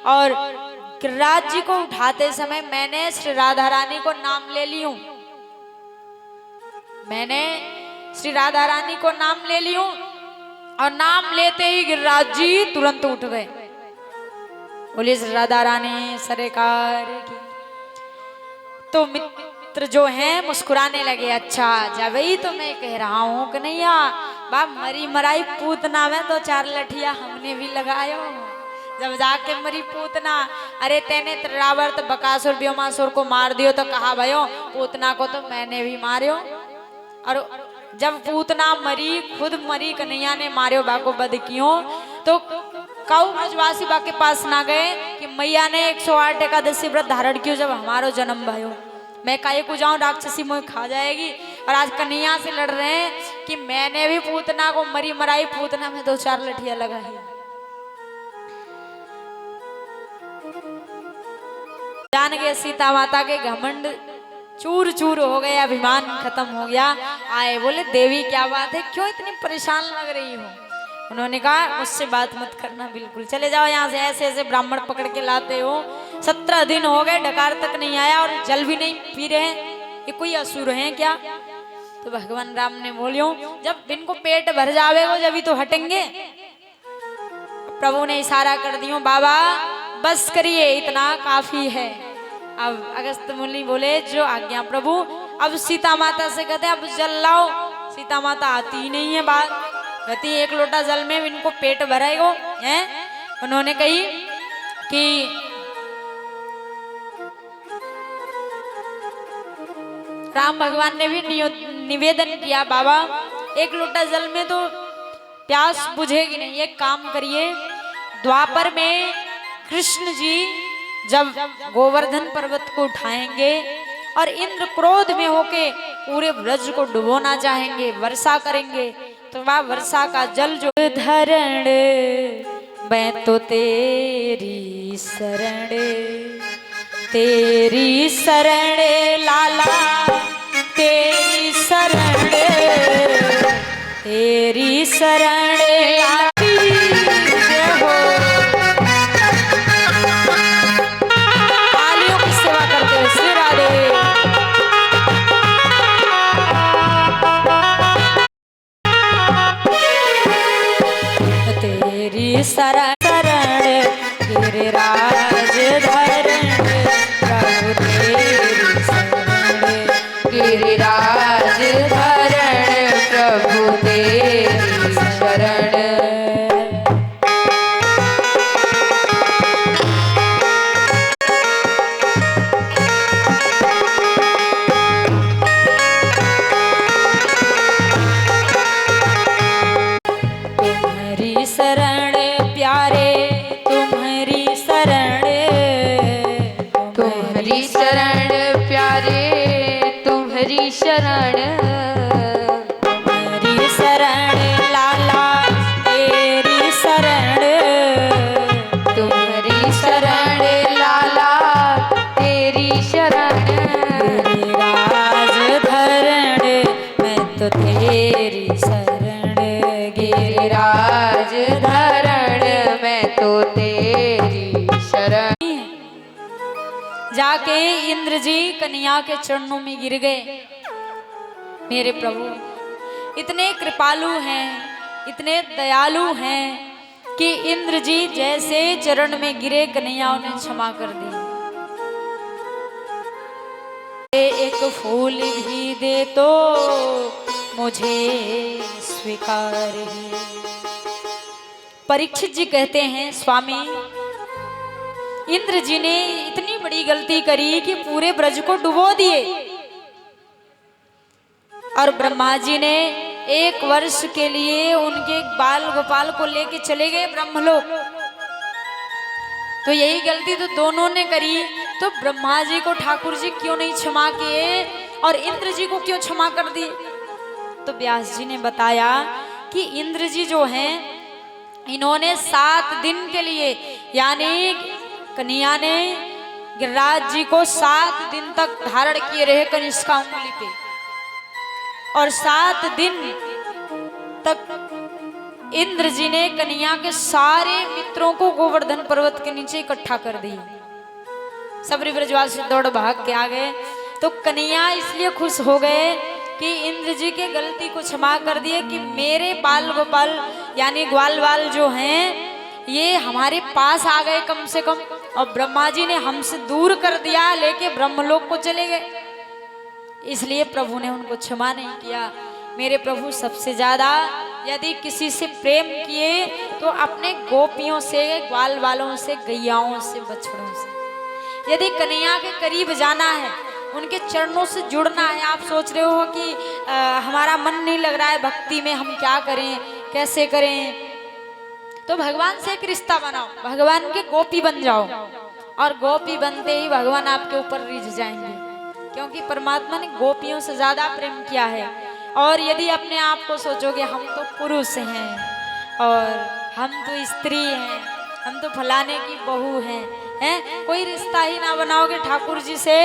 और गिरिराज जी को उठाते समय मैंने श्री राधा रानी को नाम ले ली हूं, मैंने श्री राधा रानी को नाम ले ली हूं। और नाम लेते ही गिरिराज जी तुरंत उठ गए। बोलिए श्री राधा रानी सरकार की। तो मित्र जो हैं मुस्कुराने लगे, अच्छा जब ही तो मैं कह रहा हूं कि नहीं बाप मरी मराई पूतना में तो 4 लठिया हमने भी लगायो। जब जाके मरी पूतना, अरे तेने त्रिरावर्त बकासुर व्योमासुर को मार दियो तो कहा भयो पूतना को तो मैंने भी मारियो। और जब पूतना मरी, खुद मरी, कन्हैया ने मारियो बाको बद कियो, तो काऊ ब्रजवासी बा के पास ना गए कि मैया ने 108 एकादशी व्रत धारण कियो जब हमारो जन्म भयो, मैं काहे को जाऊं, राक्षसी मोह खा जाएगी। और आज कन्हैया से लड़ रहे हैं कि मैंने भी पूतना को मरी मराई पूतना में 2-4 लठिया लगाई। जान गए सीता माता के घमंड चूर चूर हो गए, अभिमान खत्म हो गया। आए बोले देवी क्या बात है, क्यों इतनी परेशान लग रही हो। उन्होंने कहा मुझसे बात मत करना, बिल्कुल चले जाओ यहाँ से, ऐसे ऐसे ब्राह्मण पकड़ के लाते हो। 17 दिन हो गए, डकार तक नहीं आया और जल भी नहीं पी रहे हैं, ये कोई असुर हैं क्या। तो भगवान राम ने बोलियो जब इनको पेट भर जावेगो जब ही तो हटेंगे। प्रभु ने इशारा कर दियो बाबा बस करिए, इतना काफी है। अब अगस्त मुनि बोले जो आज्ञा प्रभु। अब सीता माता से कहते अब जल लाओ। सीता माता आती ही नहीं है, बात कहती 1 लोटा जल में इनको पेट भरेगो हैं। उन्होंने कही कि राम भगवान ने भी निवेदन किया बाबा 1 लोटा जल में तो प्यास बुझेगी नहीं, एक काम करिए। द्वापर में कृष्ण जी जब गोवर्धन पर्वत को उठाएंगे और इंद्र क्रोध में होके पूरे ब्रज को डुबोना चाहेंगे, वर्षा करेंगे, तो वह वर्षा का जल जो धरण मैं तो तेरी शरण, तेरी शरण लाला तेरी शरण, तेरी शरण आती हो। तालियों की सेवा करते हुए श्री राधे। तेरी शरण गिरिराज धरण प्रभु तेरी शरण, गिरिराज धरण प्रभु तेरी शरण। तुम्हारी शरण प्यारे तुम्हारी शरण, तुम्हारी शरण प्यारे तुम्हारी शरण, तुम्हारी शरण लाला तेरी शरण, तुम्हारी शरण लाला तेरी शरण। गिरिराज धरण मैं तो तेरी शरण, गिरिराज धरण मैं तो तेरी शरण। जाके इंद्र जी कन्हैया के चरणों में गिर गए। मेरे प्रभु इतने कृपालु हैं, इतने दयालु हैं कि इंद्र जी जैसे चरण में गिरे कन्हैया उन्हें क्षमा कर दी। एक फूल भी दे तो मुझे स्वीकार ही। परीक्षित जी कहते हैं स्वामी इंद्र जी ने इतनी बड़ी गलती करी कि पूरे ब्रज को डुबो दिए और ब्रह्मा जी ने 1 वर्ष के लिए उनके बाल गोपाल को लेके चले गए ब्रह्मलोक। तो यही गलती तो दोनों ने करी, तो ब्रह्मा जी को ठाकुर जी क्यों नहीं क्षमा किए और इंद्र जी को क्यों क्षमा कर दिए। तो व्यास जी ने बताया कि इंद्र जी जो हैं इन्होंने 7 दिन के लिए, यानी कन्हैया ने गिरिराज जी को 7 दिन तक धारण किए रहे कनिष्का उंगली पे, और 7 दिन तक इंद्र जी ने कन्हैया के सारे मित्रों को गोवर्धन पर्वत के नीचे इकट्ठा कर दिया। सबरी ब्रजवासी दौड़ भाग के आ गए। तो कन्हैया इसलिए खुश हो गए कि इंद्र जी के गलती को क्षमा कर दिए कि मेरे बाल गोपाल यानी ग्वाल बाल जो हैं ये हमारे पास आ गए कम से कम, और ब्रह्मा जी ने हमसे दूर कर दिया, लेके ब्रह्मलोक को चले गए, इसलिए प्रभु ने उनको क्षमा नहीं किया। मेरे प्रभु सबसे ज्यादा यदि किसी से प्रेम किए तो अपने गोपियों से, ग्वाल वालों से, गैयाओं से, बछड़ों से। यदि कन्हैया के करीब जाना है, उनके चरणों से जुड़ना है, आप सोच रहे हो कि हमारा मन नहीं लग रहा है भक्ति में, हम क्या करें, कैसे करें, तो भगवान से एक रिश्ता बनाओ, भगवान के गोपी बन जाओ, और गोपी बनते ही भगवान आपके ऊपर रिझ जाएंगे, क्योंकि परमात्मा ने गोपियों से ज्यादा प्रेम किया है। और यदि अपने आप को सोचोगे हम तो पुरुष हैं और हम तो स्त्री हैं, हम तो फलाने की बहू हैं, कोई रिश्ता ही ना बनाओगे ठाकुर जी से,